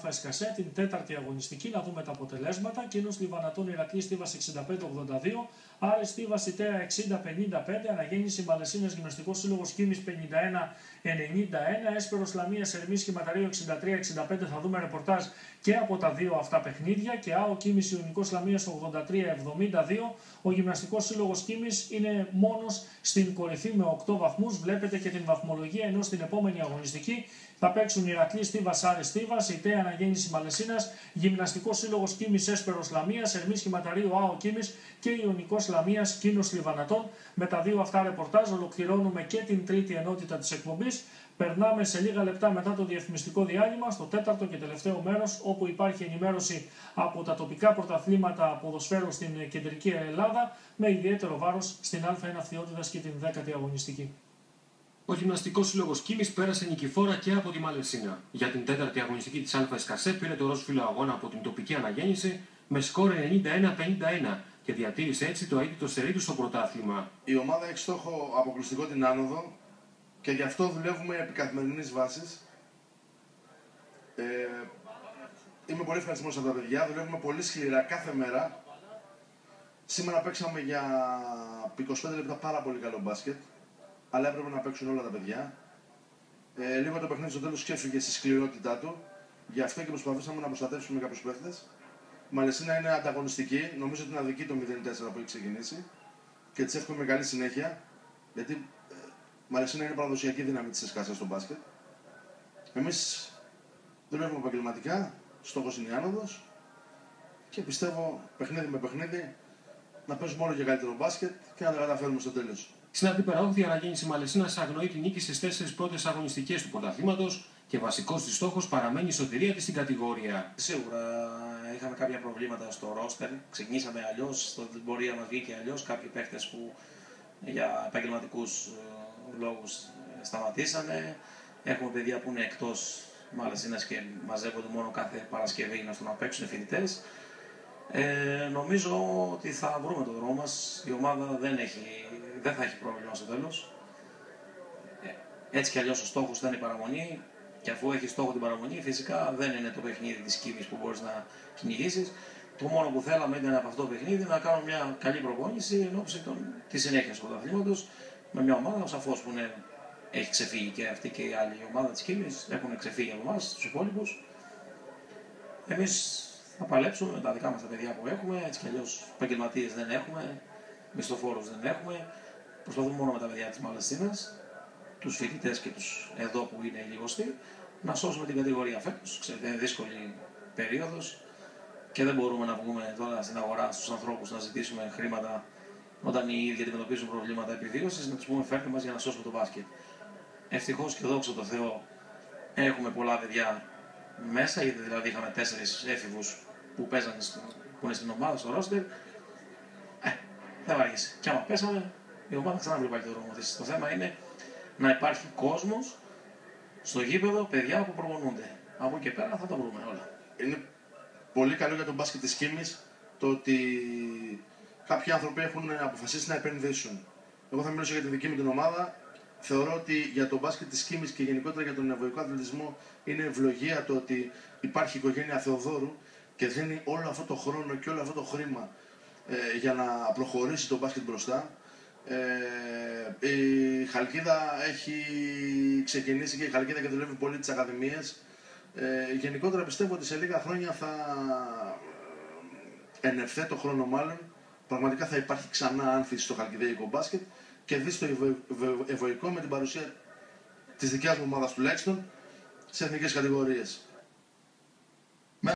Α Εσκασέ, την τέταρτη αγωνιστική, να δούμε τα αποτελέσματα. Κίνος Λιβανατών Ηρακλής Στίβας 65-82, Άρης Στίβας Ιταία 60-55, Αναγέννηση Μαλαισίνας Γυμναστικός Σύλλογος Κίμης 51-91, Έσπερος Λαμίας Ερμής Χηματαρίου 63-65. Θα δούμε ρεπορτάζ και από τα δύο αυτά παιχνίδια. Και ΑΟ Κίμης Ιουνικός Λαμίας 83-72. Ο Γυμναστικός Σύλλογος Κίμης είναι μόνος στην κορυφή με 8 βαθμούς. Βλέπετε και την βαθμολογία, ενώ στην επόμενη αγωνιστική θα παίξουν Ηρακλής Στίβας Άρης Στίβας, Ιταία Αναγέννηση Μαλαισίνας, Γυμναστικός Σύλλογος Κίμης Έσπερος Λαμίας, Ερμής Χηματαρίου ΑΟ Κίμης και Ιουνικός Λαμίας Κίνος Λιβανατών. Με τα δύο αυτά ρεπορτάζ ολοκληρώνουμε και την τρίτη ενότητα της εκπομπής. Περνάμε σε λίγα λεπτά μετά το διαφημιστικό διάλειμμα στο τέταρτο και τελευταίο μέρος, όπου υπάρχει ενημέρωση από τα τοπικά πρωταθλήματα ποδοσφαίρου στην κεντρική Ελλάδα, με ιδιαίτερο βάρος στην Α1 Φθιώτιδας και την 10η αγωνιστική. Ο Γυμναστικός Σύλλογος Κίμης πέρασε νικηφόρα και από τη Μαλαισίνα. Για την τέταρτη αγωνιστική της Α Εσκασέ πήρε το ροζ φύλλο αγώνα από την τοπική Αναγέννηση με σκόρ 91-51 και διατήρησε έτσι το αίτητο σερί του στο πρωτάθλημα. Η ομάδα έχει στόχο αποκλειστικό την άνοδο και γι' αυτό δουλεύουμε επί καθημερινής βάσης. Είμαι πολύ ευχαριστημένος από τα παιδιά, δουλεύουμε πολύ σκληρά κάθε μέρα. Σήμερα παίξαμε για 25 λεπτά πάρα πολύ καλό μπάσκετ, αλλά έπρεπε να παίξουν όλα τα παιδιά. Λίγο το παιχνίδι στο τέλος ξέφυγε στη σκληρότητά του, γι' αυτό και προσπαθήσαμε να προστατεύσουμε κάποιους παίχτες. Η Μαλαισίνα είναι ανταγωνιστική, νομίζω ότι είναι αδική το 0-4 που έχει ξεκινήσει και της εύχομαι καλή συνέχεια, γιατί η Μαλαισίνα είναι παραδοσιακή δύναμη της Εσκασέ στο μπάσκετ. Εμείς δουλεύουμε επαγγελματικά, στόχος είναι η άνοδος και πιστεύω παιχνίδι με παιχνίδι να παίζουμε όλο και καλύτερο μπάσκετ και να τα καταφέρουμε στο τέλος. Στην αντιπεραγωγή η Αναγέννηση Μαλαισίνας αγνοεί την νίκη στις 4 πρώτες αγωνιστικές του πρωταθλήματος και βασικός της στόχος παραμένει η σωτηρία της στην κατηγορία. Σίγουρα είχαμε κάποια προβλήματα στο ρόστερ. Ξεκινήσαμε αλλιώς, στην πορεία μας βγήκε αλλιώς. Κάποιοι παίχτες που για επαγγελματικούς λόγους σταματήσανε. Έχουμε παιδιά που είναι εκτός Μαλαισίνας και μαζεύονται μόνο κάθε Παρασκευή να στο να παίξουν φοιτητές. Νομίζω ότι θα βρούμε τον δρόμο μας. Η ομάδα δεν θα έχει πρόβλημα στο τέλος. Έτσι κι αλλιώς ο στόχος ήταν η παραμονή. Και αφού έχει στόχο την παραμονή, φυσικά δεν είναι το παιχνίδι της Κίμης που μπορείς να κυνηγήσεις. Το μόνο που θέλαμε ήταν από αυτό το παιχνίδι να κάνουμε μια καλή προπόνηση εν ώψη της συνέχειας του πρωταθλήματος με μια ομάδα σαφώς που έχει ξεφύγει και αυτή και η άλλη ομάδα της Κίμης. Έχουν ξεφύγει από εμάς, τους υπόλοιπους. Εμείς θα παλέψουμε με τα δικά μας τα παιδιά που έχουμε. Έτσι κι αλλιώς επαγγελματίες δεν έχουμε, μισθοφόρους δεν έχουμε. Προσπαθούμε μόνο με τα παιδιά της Μαλαισίνας, τους φοιτητές και τους εδώ που είναι λιγοστοί, να σώσουμε την κατηγορία φέτος. Ξέρετε, είναι δύσκολη περίοδος και δεν μπορούμε να βγούμε τώρα στην αγορά στους ανθρώπους να ζητήσουμε χρήματα όταν οι ίδιοι αντιμετωπίζουν προβλήματα επιβίωσης, να τους πούμε φέρτε μας για να σώσουμε το μπάσκετ. Ευτυχώς και δόξα τω Θεώ έχουμε πολλά παιδιά μέσα, γιατί δηλαδή είχαμε 4 έφηβους που παίζανε που είναι στην ομάδα, στο ρόστερ. Δεν βαριέσαι. Και άμα πέσαμε, η ομάδα ξανά βλέπει το δρόμο της. Το θέμα είναι να υπάρχει κόσμος στο γήπεδο, παιδιά που προπονούνται. Από εκεί και πέρα θα τα βρούμε όλα. Είναι πολύ καλό για τον μπάσκετ της Κίμης το ότι κάποιοι άνθρωποι έχουν αποφασίσει να επενδύσουν. Εγώ θα μιλήσω για τη δική μου την ομάδα. Θεωρώ ότι για τον μπάσκετ της Κίμης και γενικότερα για τον ευρωϊκό αθλητισμό είναι ευλογία το ότι υπάρχει η οικογένεια Θεοδόρου και δίνει όλο αυτό το χρόνο και όλο αυτό το χρήμα για να προχωρήσει το μπάσκετ μπροστά. Η Χαλκίδα έχει ξεκινήσει και η Χαλκίδα και δουλεύει πολύ τις ακαδημίες. Γενικότερα πιστεύω ότι σε λίγα χρόνια θα εν ευθέτω χρόνο μάλλον πραγματικά θα υπάρχει ξανά άνθηση στο χαλκιδαίκο μπάσκετ και δει στο ευρωϊκό με την παρουσία της δικιάς μου ομάδας τουλάχιστον σε εθνικές κατηγορίες.